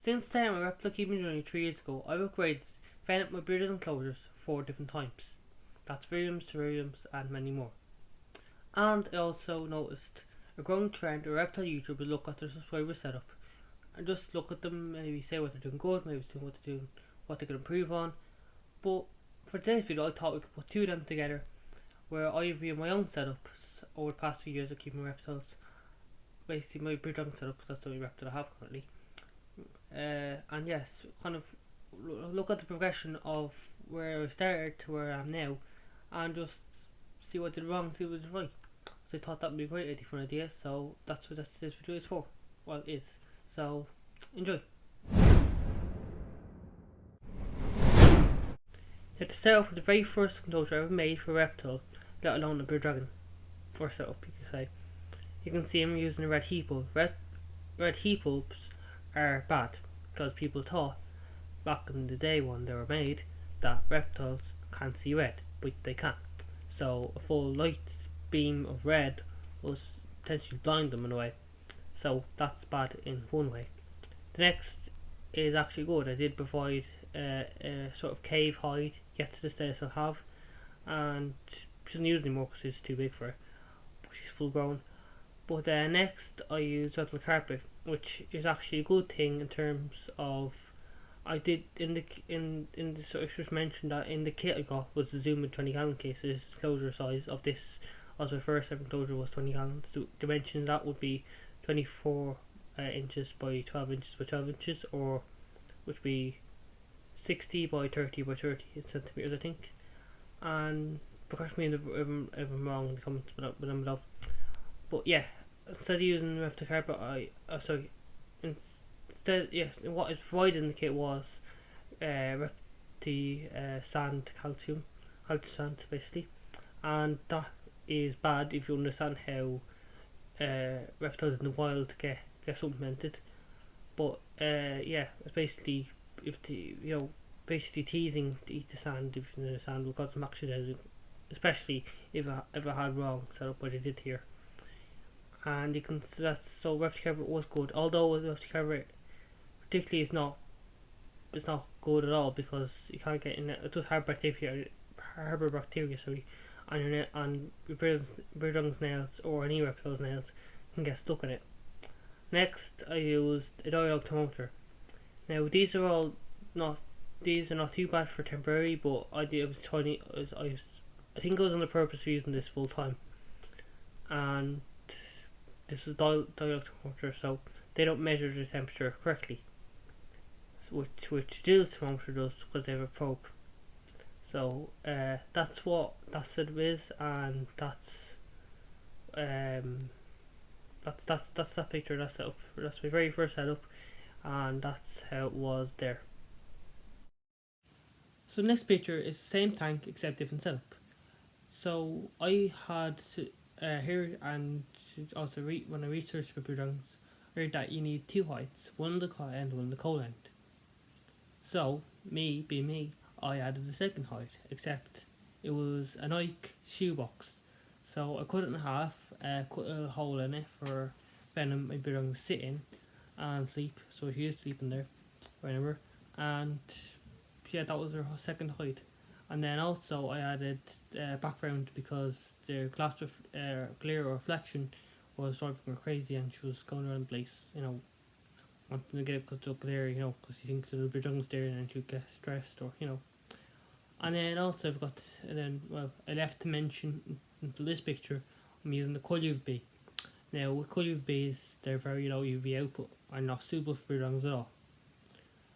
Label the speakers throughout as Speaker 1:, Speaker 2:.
Speaker 1: Since starting my reptile keeping journey 3 years ago, I've upgraded Venom my bearded enclosures 4 different times. That's vivariums, terrariums, and many more. And I also noticed a growing trend where reptile YouTubers look at their subscriber setup and just look at them, maybe say what they're doing good, maybe say what they're doing, what they could improve on. But for today's video, I thought we could put two of them together, where I review my own setups over the past few years of keeping reptiles. Basically, my breed dragon setup, that's the only reptile I have currently. And yes, kind of look at the progression of where I started to where I am now, and just see what I did wrong, see what I did right. So I thought that would be a great different idea. So that's what this video is for. Well, it is. So enjoy. Now to start off with the very first enclosure I ever made for a reptile, let alone a bearded dragon. First setup, you could say. You can see I'm using a red heat bulb. Red heat bulbs are bad because people thought back in the day when they were made that reptiles can't see red, but they can. So a full light beam of red was potentially blind them in a way. So that's bad in one way. The next is actually good. I did provide a sort of cave hide, yet to this day I still have, and she doesn't use it anymore because it's too big for her. But she's full grown. But next I use reptile carpet, which is actually a good thing in terms of I did in the sort of just mentioned that in the kit I got was the Zoom in 20 gallon case. This closure size of this as my first ever enclosure was 20 gallons. So dimensions that would be 24 inches by 12 inches by 12 inches, or which would be 60 by 30 by 30 centimeters, I think. And correct me if I'm wrong in the comments below. But yeah, instead of using reptile carpet, what is provided in the kit was sand, calcium sand basically, and that is bad if you understand how reptiles in the wild get supplemented. But it's basically basically teasing to eat the sand if you know the sand will cause some accident, especially if I had wrong set up what I did here. And you can so reptile carpet was good, although reptile carpet particularly is not good at all because you can't get in it. It does harbor bacteria, on your on bird's nails or any reptile's nails can get stuck in it. Next, I used a dialogue thermometer. Now these are not too bad for temporary, but I was tiny. I think I was on the purpose for using this full time, and this is dialogue thermometer, so they don't measure the temperature correctly, which digital thermometer does because they have a probe. So that's what it is, and that's that picture. That's my very first setup, and that's how it was there. So next picture is the same tank except different setup. So I had here, and also when I researched for dragons, I heard that you need two heights, one on the high end, one on the cold end. So me being me, I added a second height, except it was a Nike shoebox. So I cut it in half, cut a hole in it for Venom and Beaded to sit in and sleep. So she is sleeping there, whenever. And yeah, that was her second height. And then also I added background because the glare reflection was driving her crazy, and she was going around the place, wanting to get it because of glare, because she thinks it'll be jungle there and then she'll get stressed, or And then also I've got, I left to mention into this picture, I'm using the coil UVB. Now with coil UVBs, they're very low UV output and not suitable for dragons at all.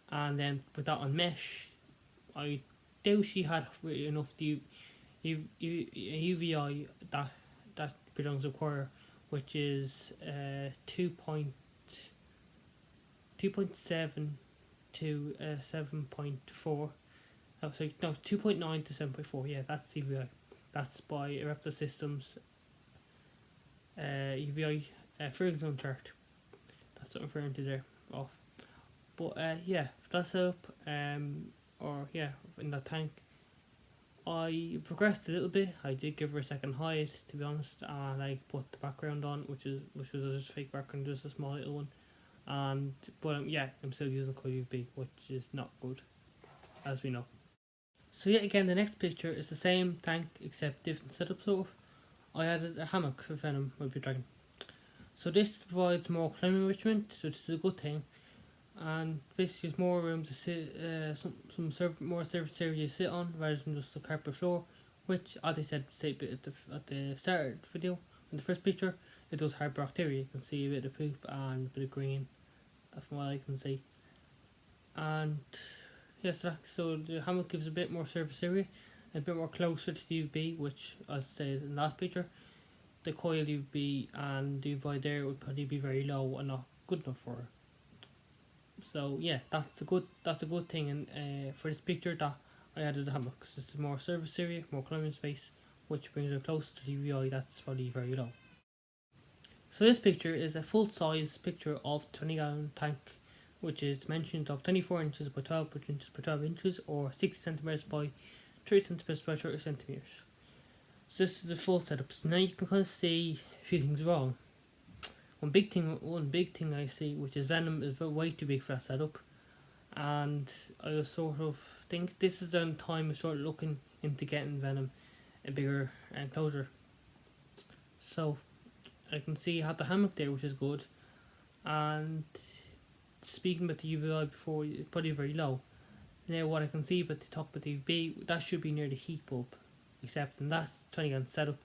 Speaker 1: And then with that on mesh, I doubt she had really enough UVI that dragons require, which is 2.7 to 7.4. Oh, sorry, no, 2.9 to 7.4. Yeah, that's UVI. That's by Reptile Systems UVI Ferguson chart. That's what I'm referring to there. Off. But that's up. In that tank, I progressed a little bit. I did give her a second height, to be honest, and I put the background on, which was just fake background, just a small little one. and but yeah, I'm still using coil UVB, which is not good, as we know. So yet again, the next picture is the same tank except different setup sort of. I added a hammock for Venom with the dragon. So this provides more climate enrichment, so this is a good thing, and basically there's more room to sit, more surface area to sit on rather than just the carpet floor, which, as I said at the start of the video, in the first picture, it does harbor bacteria. You can see a bit of poop and a bit of green, from what I can see. And yes, so the hammock gives a bit more surface area, a bit more closer to the UV, which, as I said in the last picture, the coil UV and the UV there would probably be very low and not good enough for her. So yeah, that's a good thing, and for this picture that I added the hammock, because it's more surface area, more climbing space, which brings her closer to the UVI that's probably very low. So this picture is a full size picture of 20-gallon tank, which is dimensions of 24 inches by 12 inches by 12 inches, or 60 centimeters by 30 centimeters by 30 centimeters. So this is the full setup. So now you can kind of see a few things wrong. One big thing I see, which is Venom is way too big for that setup, and I sort of think this is the time I started looking into getting Venom a bigger enclosure. So I can see I have the hammock there, which is good, and speaking about the UVI before, it's probably very low. Now what I can see about the top of the UV, that should be near the heat bulb, except in that 20-gallon setup,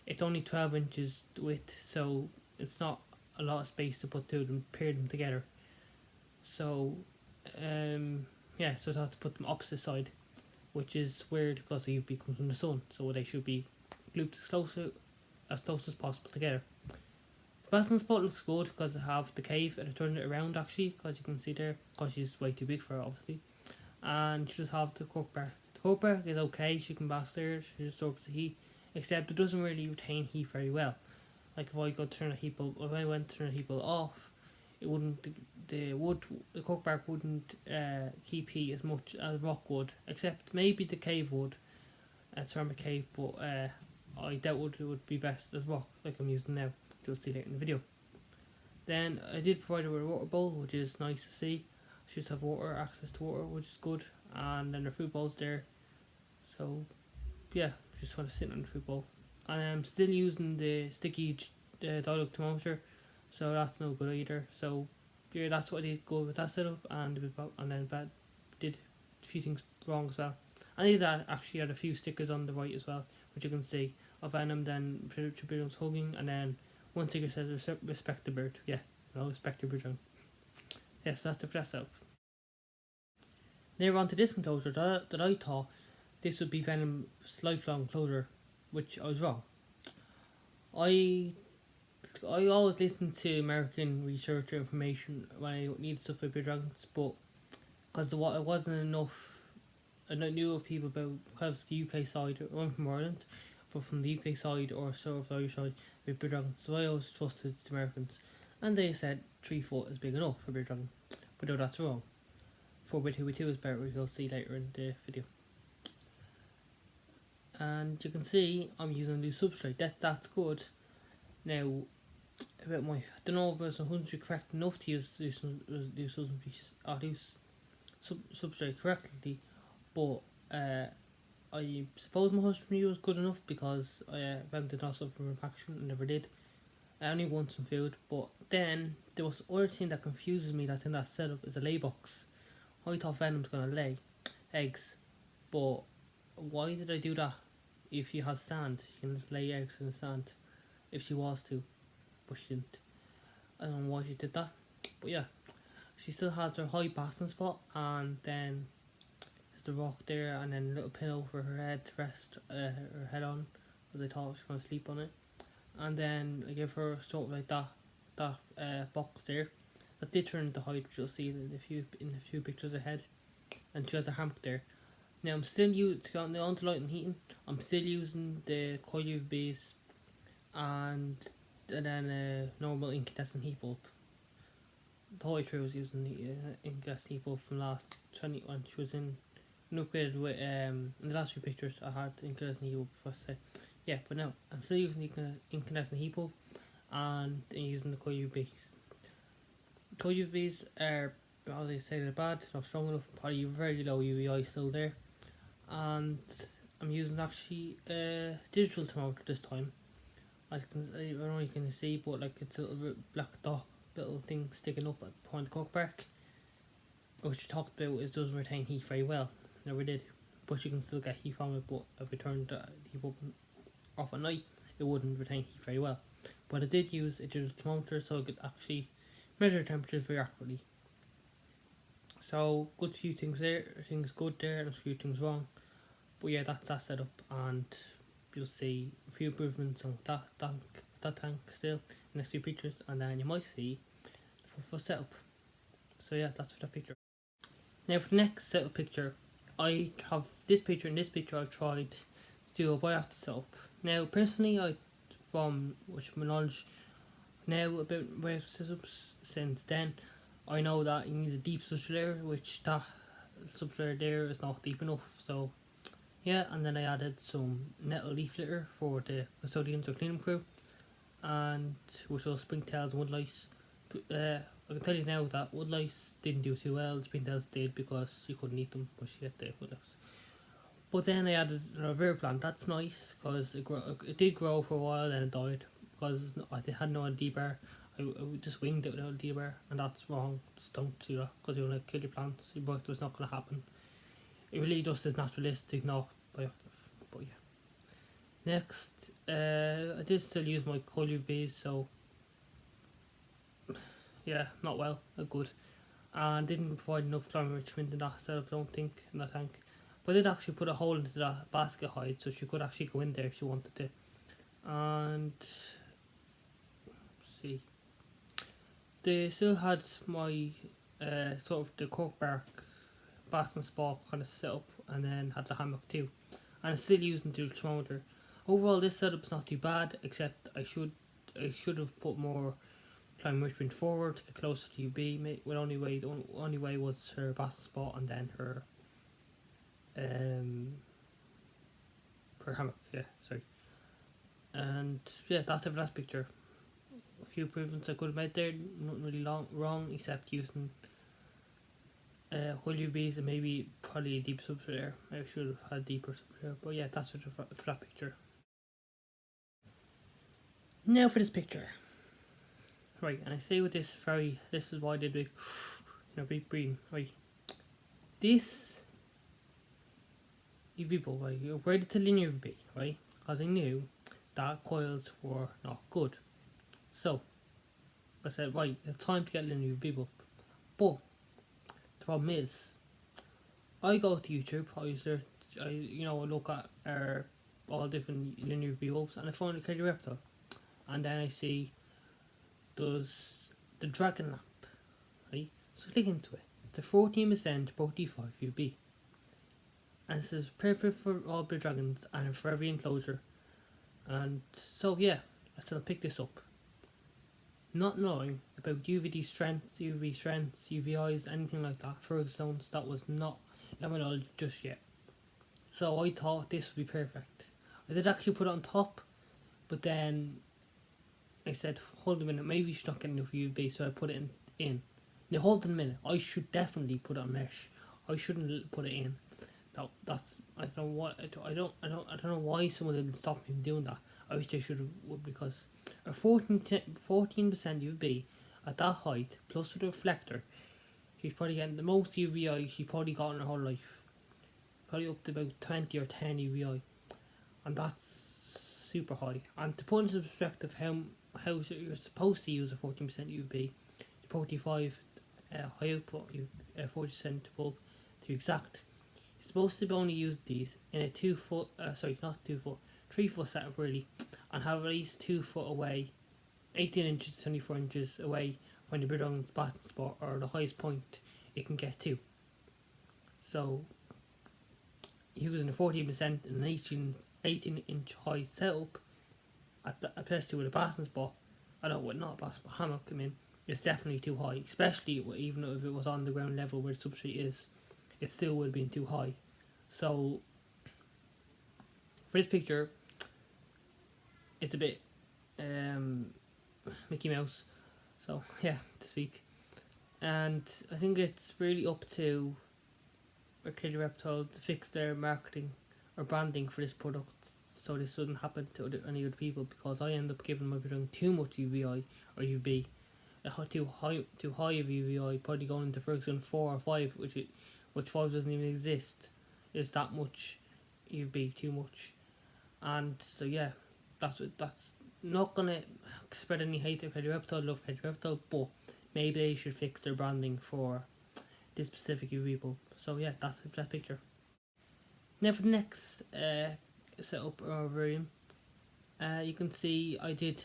Speaker 1: it's only 12 inches width, so it's not a lot of space to put them, pair them together. So, so I have to put them opposite side, which is weird because the UV comes from the sun, so they should be looped as close as possible together. The basking spot looks good because I have the cave and I turned it around actually, because you can see there, because she's way too big for her obviously. And you just have the cork bark. The cork bark is okay, she can bask there, she absorbs the heat, except it doesn't really retain heat very well. Like if I went to turn a heat bulb off, it wouldn't, the cork bark wouldn't keep heat as much as rock would, except maybe the cave would, ceramic cave, but I doubt it would be best as rock like I'm using now. You'll see later in the video. Then I did provide her with a water bowl, which is nice to see. She just have access to water, which is good, and then her food bowl's there. So yeah, just want to sit on the food bowl. And I'm still using the sticky dialogue thermometer, so that's no good either. So yeah, that's what I did go with that setup, and then did a few things wrong as well. I did actually add a few stickers on the right as well, which you can see of Venom, then Tribunal's hugging, and then one sticker says respect the bird. Yeah, respect your bird. Yes, that's the first setup. Now on to this enclosure that I thought this would be Venom's lifelong enclosure, which I was wrong. I always listen to American researcher information when I need stuff about dragons, but because it wasn't enough, I knew of people about because the UK side. I'm from Ireland, but from the UK side or sort of Irish side with bear dragons, so I always trusted the Americans, and they said 3 foot is big enough for bear dragon, but no, that's wrong. 4x2x2 is better, you'll see later in the video. And you can see I'm using a new substrate. That's good. Now, about I don't know if it's 100 correct enough to use substrate correctly, but I suppose my husbandry was good enough because I did not suffer from impaction. I never did. I only want some food, but then there was other thing that confuses me that's in that setup is a lay box. I thought Venom's gonna lay eggs, but why did I do that? If she has sand, she can just lay eggs in the sand if she was to, but she didn't. I don't know why she did that, but yeah, she still has her high basking spot, and then there's the rock there, and then a little pillow for her head to rest her head on, because I thought she was gonna sleep on it. And then I give her sort of like that box there that did turn into height, which you'll see in a few pictures ahead. And she has a hammock there. Now I'm still on to light and heating. I'm still using the coil UVBs and then a normal incandescent heat bulb. The whole way through I was using the incandescent heat bulb from last 20 when she was in upgraded with in the last few pictures I had the incandescent heat bulb before I say. Yeah, but no, I'm still using the incandescent heat bulb and using the coil UVBs. coil UVBs are, as I say, they're bad, not strong enough, probably very low UVI still there. And I'm using actually a digital thermometer this time. I don't know if you can see, but like it's a little black dot, little thing sticking up behind the cork bark, which we talked about. It doesn't retain heat very well. Never did, but you can still get heat from it. But if we turned the heat up off at night, it wouldn't retain heat very well. But I did use a digital thermometer, so I could actually measure temperatures very accurately. So good few things there, things good there, and a few things wrong. But yeah, that's that setup, and you'll see a few improvements on that tank still in the next few pictures, and then you might see the full setup. So yeah, that's for that picture. Now for the next setup picture, I have this picture. In this picture, I've tried to do a bioactive setup. Now personally, from which my knowledge now about bioactive setups since then, I know that you need a deep substrate layer, which that substrate there is not deep enough. So yeah, and then I added some nettle leaf litter for the custodians or cleaning crew, and which was springtails and woodlice. I can tell you now that woodlice didn't do too well. Springtails did because she couldn't eat them, but she ate the woodlice. But then I added an Aloe Vera plant. That's nice because it did grow for a while and it died because I had no ID bar. I just winged it without a D bar, and that's wrong. Just don't do that because you're going to kill your plants. Your bioactive is not going to happen. It really just is naturalistic, not bioactive. But yeah. Next, I did still use my coil UVBs, so yeah, not well, not good. And didn't provide enough climate enrichment in that setup, I don't think, in that tank. But I did actually put a hole into that basket hide so she could actually go in there if she wanted to. And see, they still had my sort of the cork bark basking spot kind of set up, and then had the hammock too. And I'm still using the thermometer. Overall, this setup's not too bad, except I should have put more climate enrichment forward to get closer to UV. The only way was her basking spot and then her hammock. Yeah, sorry. And yeah, that's it for that picture. A few improvements I could have made there, nothing really wrong except using whole UVs and maybe probably a deep substrate there. I should have had deeper substrate, but yeah, that's it for that picture. Now for this picture. Right, and I say with this this is why I did big breathing. Right, this UV bulb, right, you upgraded to linear UVB, right, because I knew that coils were not good. So I said, right, it's time to get linear UV bulb. But the problem is, I go to YouTube, I look at all different linear UV bulbs, and I find Arcadia Reptile, and then I see does the dragon lamp, right? So I click into it. It's a 14% ProT5 UVB, and it says perfect for all bear dragons and for every enclosure. And so yeah, I still pick this up, not knowing about UVD strengths, UV strengths, UVIs, anything like that. For zones that was not in my knowledge just yet. So I thought this would be perfect. I did actually put it on top, but then I said, hold a minute, maybe you should not get enough UVB, so I put it in. Now hold on a minute, I should definitely put it on mesh. I shouldn't put it in. That's I don't know what I don't know why someone didn't stop me from doing that. I wish they should have, because a 14% UVB at that height plus with a reflector, he's probably getting the most UVI she's probably got in her whole life. Probably up to about 20 or 10 UVI, and that's super high. And to put into perspective how you're supposed to use a 14% UVB, the ProT5 high output 40% bulb to be exact. You're supposed to only use these in a 2 foot, not 2 foot, 3 foot setup really, and have at least 2 foot away, 18 inches to 24 inches away from the Birdong's batting spot or the highest point it can get to. So using a 14% and an 18 inch high setup, especially with a basking spot, not a basking spot, hammock, it's definitely too high, especially even if it was on the ground level where the substrate is, it still would have been too high. So for this picture, it's a bit Mickey Mouse, so yeah, to speak. And I think it's really up to Arcadia Reptile to fix their marketing or branding for this product so this doesn't happen to any other people, because I end up giving my product too much UVI or UVB, too high of UVI, probably going into, for example, 4 or 5, which 5 doesn't even exist, is that much UVB too much. And so yeah, that's not gonna spread any hate to Arcadia Reptile. Love Arcadia Reptile, but maybe they should fix their branding for this specific UV bulb. So yeah, that's that picture. Now for the next setup or vivarium, you can see I did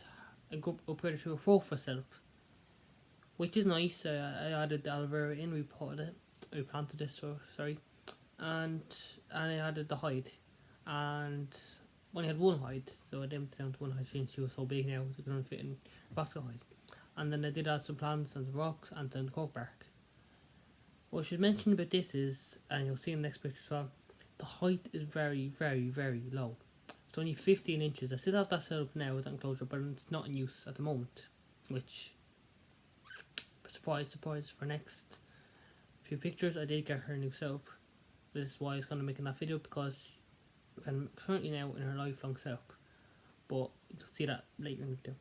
Speaker 1: a good upgrade to a 4-foot setup, which is nice. I added the Aloe Vera in, we planted this, so sorry, and I added the hide, and only had one hide, so I dumped it down to one hide since she was so big now, it couldn't fit in basket hide. And then I did add some plants and the rocks and then the cork bark. What I should mention about this is, and you'll see in the next picture as well, the height is very, very, very low. It's only 15 inches. I still have that set up now with that enclosure, but it's not in use at the moment. Which, surprise, surprise, for next few pictures, I did get her new setup. This is why I was kind of making that video, because I'm currently now in her lifelong setup. But you'll see that later in the video.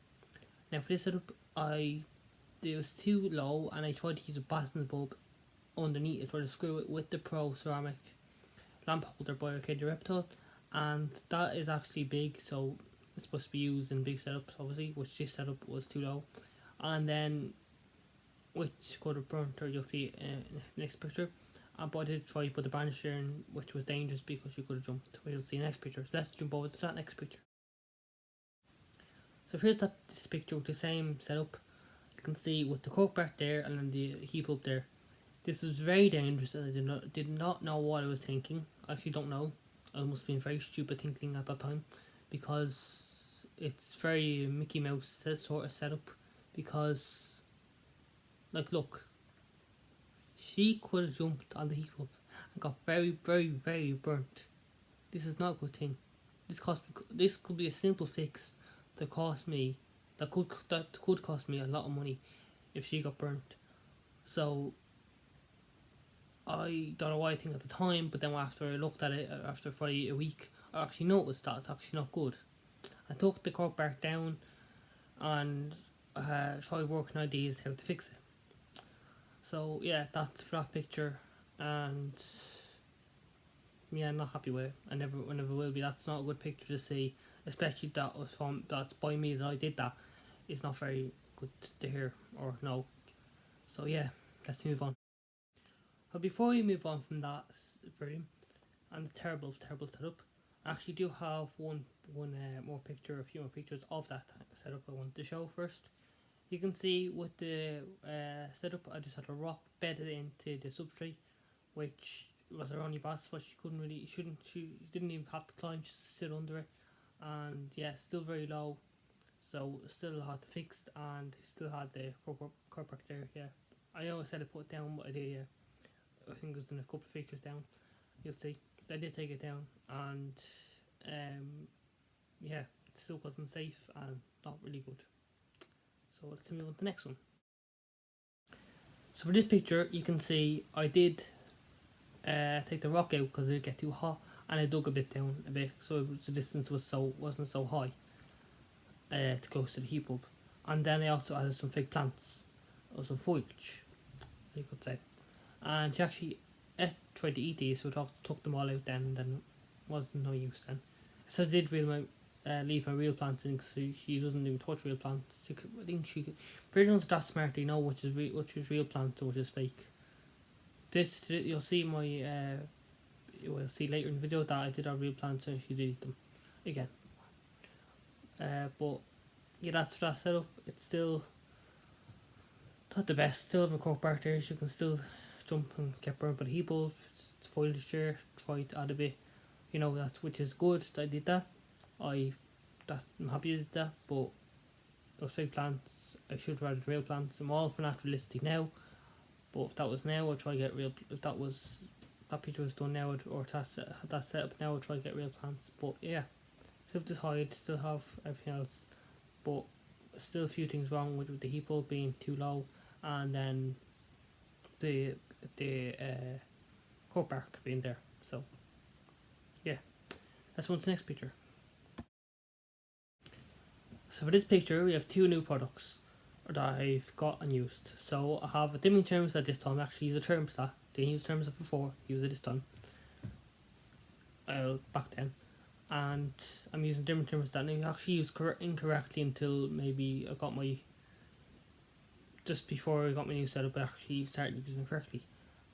Speaker 1: Now for this setup, it was too low, and I tried to use a basking bulb underneath. I tried to screw it with the Pro ceramic lamp holder by Arcadia Reptile, and that is actually big, so it's supposed to be used in big setups obviously, which this setup was too low, and then which could have burnt her, you'll see in the next picture. But I did try to put the branch there in, which was dangerous because she could have jumped, which you'll see in the next picture. So let's jump over to that next picture. So here's this picture with the same setup. You can see with the cork back there and then the heap up there. This is very dangerous, and I did not know what I was thinking. I actually don't know. I must have been very stupid thinking at that time, because it's very Mickey Mouse sort of setup. Because, like, look, she could have jumped on the heap up and got very, very, very burnt. This is not a good thing. This could be a simple fix that could cost me a lot of money if she got burnt. So I don't know why I think at the time, but then after I looked at it after probably a week, I actually noticed that it's actually not good. I took the cork bark down and tried working ideas how to fix it. So yeah, that's for that picture, and yeah, I'm not happy with it. I never will be. That's not a good picture to see, especially that's by me that I did that. It's not very good to hear or know. So yeah, let's move on. But before we move on from that frame and the terrible setup, I actually do have one more picture, a few more pictures of that setup I wanted to show first. You can see with the setup, I just had a rock bedded into the substrate, which was her only boss, but she didn't even have to climb, just sit under it. And yeah, still very low, so still hard to fix, and still had the cork back there. Yeah, I know I said I put it down, but I did. Yeah, I think it was in a couple of features down. You'll see. I did take it down, and yeah, it still wasn't safe and not really good. So let's move on to the next one. So for this picture, you can see I did take the rock out because it did get too hot, and I dug a bit down a bit, so the distance wasn't so high to close to the heap bulb. And then I also added some fake plants, or some foliage, you could say. And she actually tried to eat these, so I took them all out then, and then wasn't no use then. So I did leave my real plants in, because she doesn't even touch real plants. I think she could. Virginals that smart, they know which is real plants and which is fake. You'll see you'll see later in the video that I did have real plants and she did eat them again. But yeah, that's for that setup. It's still not the best. Still have a cork bark there, so you can still jump and get burnt by the heat bulb. It's foliage there, try to add a bit, which is good that I did that. I'm happy with that, but those fake plants, I should have added real plants. I'm all for naturalistic now, but if that was now, I'll try to get real. If that picture was done now, or that set up now, I'll try to get real plants. But yeah, still have this hide, still have everything else, but still a few things wrong with the heat bulb being too low, and then the cork bark being there. So yeah, let's move to the next picture. So for this picture we have two new products that I've got and used. So I have a dimming thermostat this time. I actually use a thermostat. Didn't use thermostat before, use it this time. Back then. And I'm using dimming thermostat, and I actually used incorrectly until maybe I got my, just before I got my new setup I actually started using it correctly.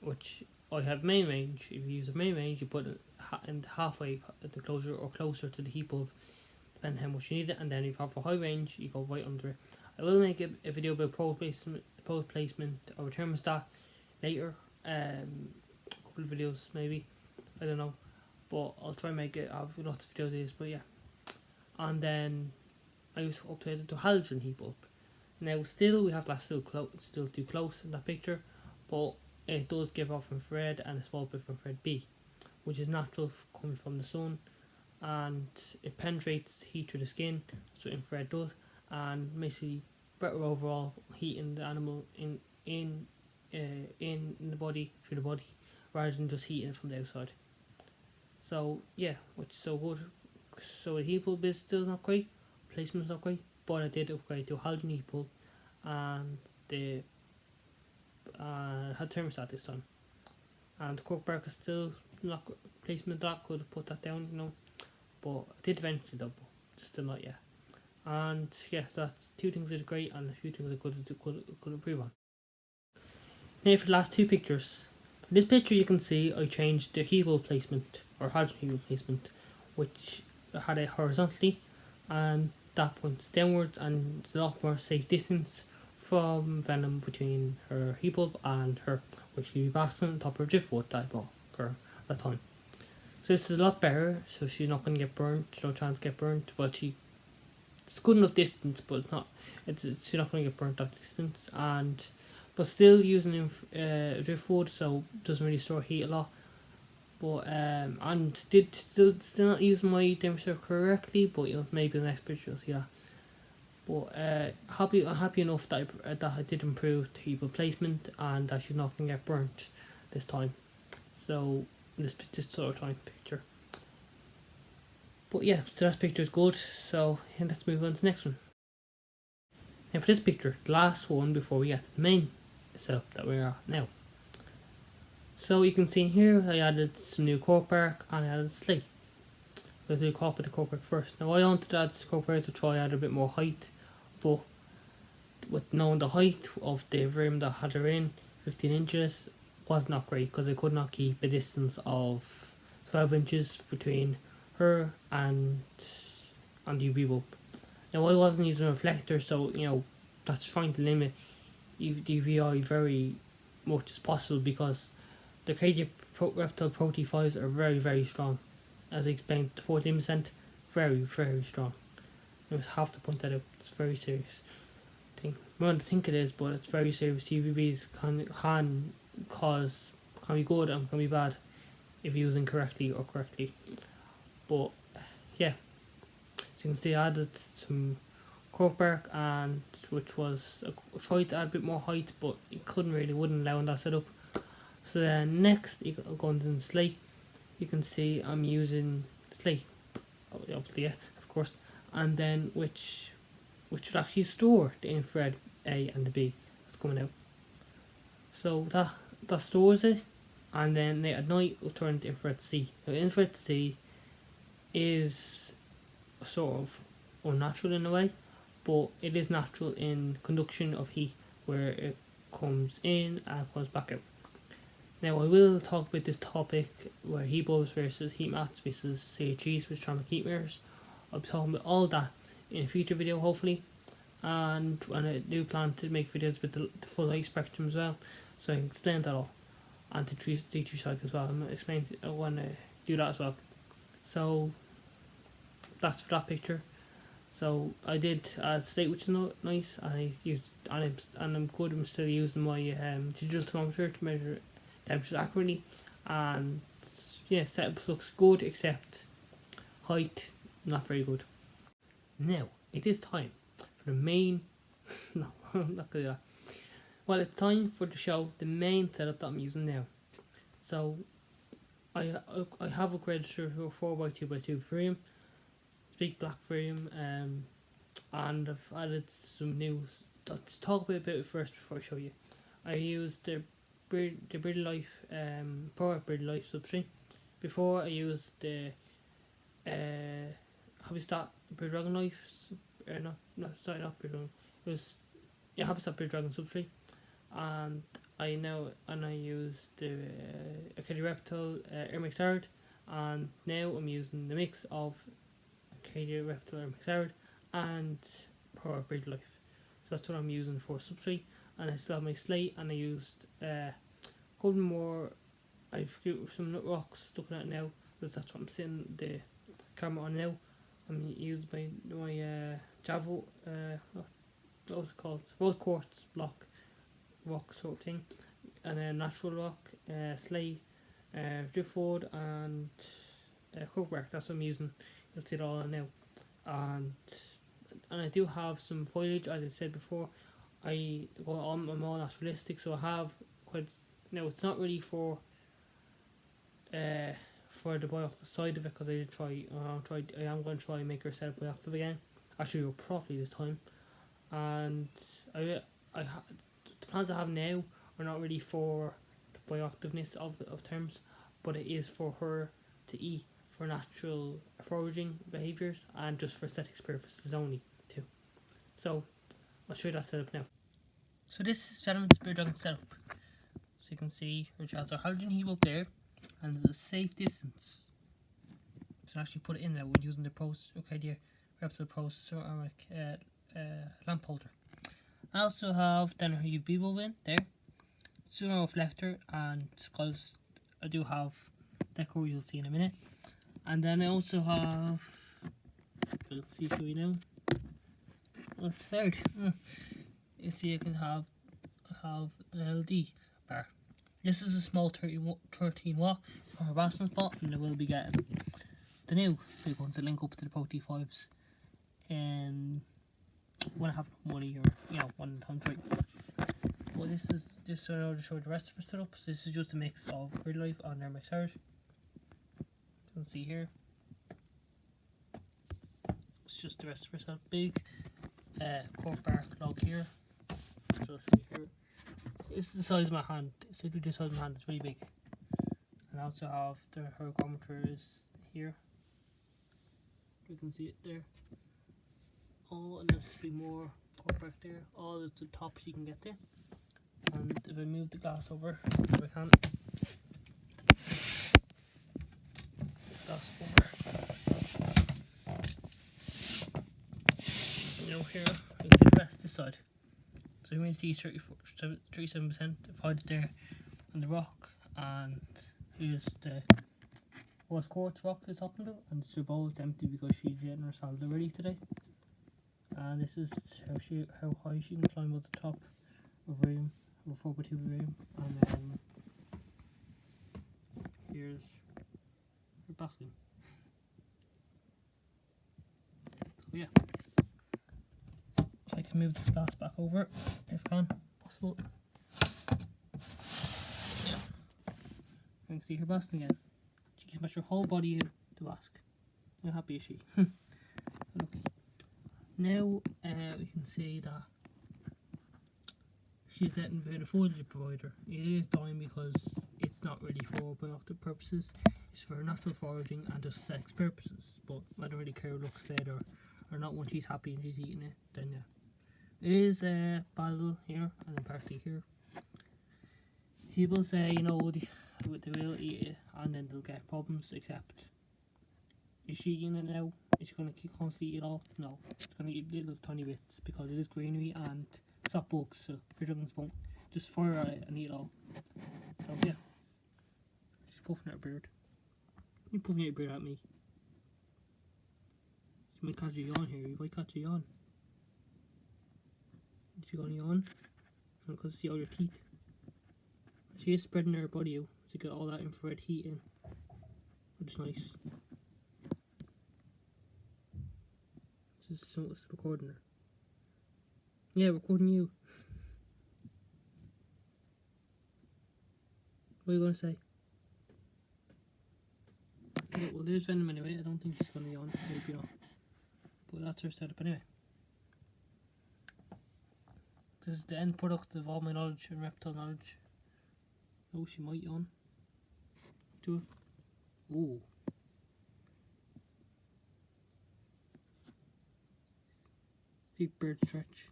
Speaker 1: Which I have main range. If you use a main range, you put it in halfway at the enclosure or closer to the heat bulb, depending how much you need it, and then if you have a high range you go right under it. I will make a video about ProT placement of a thermostat later, a couple of videos maybe, I don't know, but I'll try and make it. I have lots of videos of this, but yeah. And then I used to update it to halogen heat bulb. Now still we have that still too close in that picture, but it does give off infrared and a small bit of infrared B, which is natural coming from the sun, and it penetrates heat through the skin. That's what infrared does, and basically better overall heating the animal in the body, through the body, rather than just heating it from the outside. So yeah, which is so good. So the heat bulb is still not great, placement's not great, but I did upgrade to a halogen heat bulb, and the had thermostat this time. And the cork bark is still not good, placement that could have put that down, you know, but I did eventually though, but still not yet. And yeah, that's two things that are great and a few things I could improve on. Now for the last two pictures. In this picture you can see I changed the heat bulb placement, or halogen heat bulb placement, which had it horizontally, and that points downwards, and it's a lot more safe distance from Venom between her heat bulb and her, which she'll be basking on top of her driftwood that I bought for that time. So this is a lot better, so she's not going to get burnt, no chance to get burnt. Well, it's good enough distance, but she's not going to get burnt that distance, but still using driftwood, so doesn't really store heat a lot. But and did still not using my thermostat correctly, but maybe in the next picture you'll see that. But I'm happy enough that I did improve the heat bulb placement, and that she's not going to get burnt this time. So this sort of time picture. But yeah, so that picture is good. So yeah, let's move on to the next one. Now for this picture, the last one before we get to the main setup that we're at now. So you can see in here I added some new cork bark and I added slate. Let's do with the cork bark first. Now I wanted to add this cork bark to try add a bit more height, but with knowing the height of the vivarium that had her in, 15 inches, was not great because I could not keep a distance of 12 inches between her and the UV bulb. Now I wasn't using a reflector, so that's trying to limit UVI very much as possible, because the Arcadia Reptile ProT5s are very, very strong. As I explained, 14%, very, very strong. I just have to point that out. It's a very serious thing. I don't think it is, but it's very serious. UVBs can be good and can be bad if used incorrectly or correctly. But yeah, as you can see, I added some cork bark, and which was I tried to add a bit more height, but it wouldn't allow in that setup. So then next, going to the slate, you can see I'm using slate, obviously, yeah, of course, and then which would actually store the infrared A and the B that's coming out. So that stores it, and then at night will turn to infrared C. Now infrared C is sort of unnatural in a way, but it is natural in conduction of heat, where it comes in and comes back out. Now I will talk about this topic where heat bulbs versus heat mats versus CHGs with ceramic heat mirrors. I'll be talking about all that in a future video hopefully, and I do plan to make videos with the full light spectrum as well, so I can explain that all, and the D3 cycle as well. I want to do that as well. So that's for that picture. So I did slate, which is nice, and I'm good. I'm still using my digital thermometer to measure temperatures accurately, and yeah, setup looks good, except height not very good. Now it is time for the main no, I'm not gonna do that. Well, it's time for the show the main setup that I'm using now. So I have upgraded to a 4x2x2 vivarium. It's big black vivarium, and I've added some news. Let's talk about it first before I show you. I used the Bearded Life ProT5 Bearded Life substrate. Before I used the Habistat Bearded Dragon Life. Not Bearded Dragon. It was Habistat Bearded Dragon substrate, and I use the Arcadia Reptile arid, and now I'm using the mix of Arcadia Reptile arid and ProT5 Bearded Life. So that's what I'm using for substrate, and I still have my slate, and I used a couple more. I've got some rocks stuck in it now, because that's what I'm sitting the camera on now. I'm using my Javo, what was it called? Rose quartz block rock sort of thing, and then natural rock, slate, driftwood, and Cork bark. That's what I'm using. You'll see it all now, and I do have some foliage, as I said before. I'm all naturalistic, so I have quite. Now it's not really for the bioactive side of it, because I did try. I am going to try and make her set up bioactive again. Actually, do it properly this time. And the plans I have now are not really for the bioactiveness of terms, but it is for her to eat for natural foraging behaviours and just for aesthetics purposes only too. So I'll show you that setup now. So this is Venom's Bearded Dragon setup. So you can see which has our halogen heap up there, and there's a safe distance to actually put it in there. We're using the Arcadia Reptile processor lamp holder. I also have then her UVB bulb in there, solar reflector, and because I do have decor you'll see in a minute. And then I also have, let's see, show you now. Oh, it's hard. You see, I can have an LED bar. This is a small 13 watt for her basking spot, and I will be getting the new big ones that link up to the ProT5s in when I have money, or when time's right. Well, this is just so I to show the rest of our setup. So this is just a mix of Bearded Life and their mixed arid. You can see here. It's just the rest of our setup. Big cork bark log here. So I'll show you here. This is the size of my hand. So the size of my hand, it's really big. And I also have the hygrometers here. You can see it there. Oh, and there's be more cork bark there. All at the tops you can get there. And if I move the glass over, if I can, this glass over. Now here, I can see the rest this side. So you may see 37% of height there on the rock, and here's the rose quartz rock is talking about, and the bowl is empty because she's getting her salad already today. And this is how high she can climb up the top of vivarium, of 4x2 vivarium, and then here's her basking. So yeah. So I can move this glass back over if I can, possible. Yeah. You can see her basking again. She can smash her whole body in to bask. How happy is she? Lucky. Now we can see that she's letting a foliage provider. It is dying because it's not really for bioactive purposes. It's for natural foraging and just sex purposes. But I don't really care what looks dead or not. When she's happy and she's eating it, then yeah. It is basil here and then parsley here. People say, they will eat it and then they'll get problems, except is she eating it now? Is she going to keep constantly eat it all? No, it's going to eat little tiny bits because it is greenery and it's not bugs, so your dragons won't just fire at it and eat it all. So yeah, she's puffing at her beard. You're puffing at your beard at me. She might catch a yawn here. You might catch a yawn. Is she going to yawn? Because see all your teeth. She is spreading her body out to get all that infrared heat in, which is nice. This is recording her. Yeah, recording you. What are you going to say? Yeah, well, there's Venom anyway. I don't think she's going to yawn. Maybe not. But that's her setup anyway. This is the end product of all my knowledge and reptile knowledge. Oh, she might yawn. Do it. Ooh. Big bird stretch.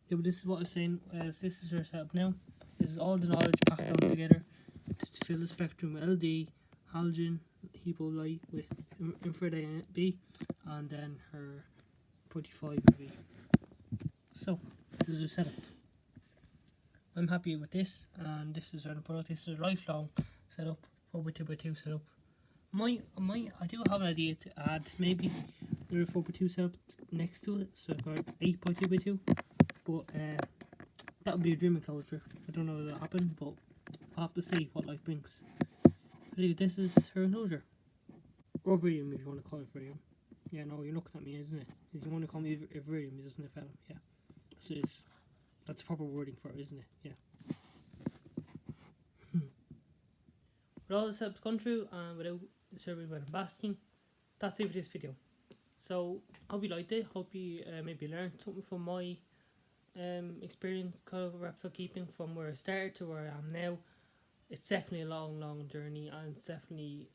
Speaker 1: Yeah, but this is what I was saying. This is her setup now. This is all the knowledge packed on together to fill the spectrum with LD, halogen, hypo light with infrared A B, and then her ProT5 UVB. So, this is her setup. I'm happy with this, and this is our product. This is a lifelong setup, 4x2x2 setup. I do have an idea to add maybe a 4x2 setup next to it, so I've got 8x2x2, but that would be a dream enclosure. I don't know if that'll happen, but I'll have to see what life brings. Anyway, this is her enclosure. Or vivarium, if you want to call it vivarium. Yeah, no, you're looking at me, isn't it? If you want to call me a vivarium, isn't it, Venom? Yeah. So it is. That's proper wording for it, isn't it? Yeah. With all the steps gone through and without disturbing about basking, that's it for this video. So, hope you liked it. Hope you maybe learned something from my experience kind of reptile keeping from where I started to where I am now. It's definitely a long journey, and it's definitely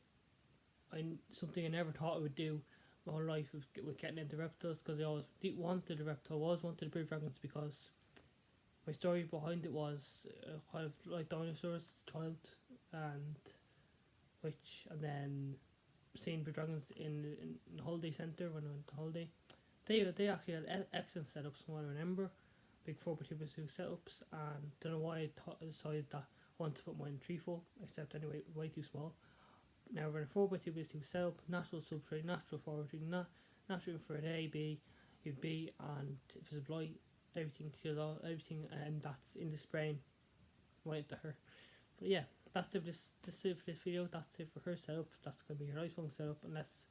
Speaker 1: something I never thought I would do my whole life with getting into reptiles, because I always wanted a reptile. I always wanted bird dragons because my story behind it was kind of like dinosaurs as a child, and then seeing bird dragons in the holiday centre when I went to holiday. They actually had excellent setups from what I remember, big 4x2x2 setups, and don't know why I decided that I wanted to put mine in 3-fold, except anyway way too small. Now we're in a 4x2x2 setup, natural substrate, natural foraging, natural infrared A, B, UV, and visible light. Everything she has everything that's in the spraying right up to her. But yeah, that's it for this video. That's it for her setup. That's gonna be her iPhone setup, unless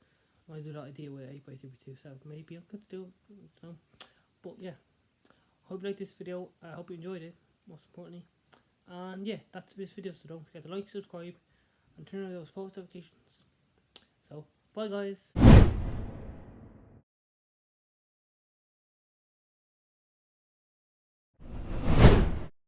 Speaker 1: I do that idea with 8x2x2 setup. Maybe I'll get to do it. So, but yeah, hope you liked this video. I hope you enjoyed it, most importantly. And yeah, that's this video. So don't forget to like, subscribe, and turn on those post notifications. So bye guys.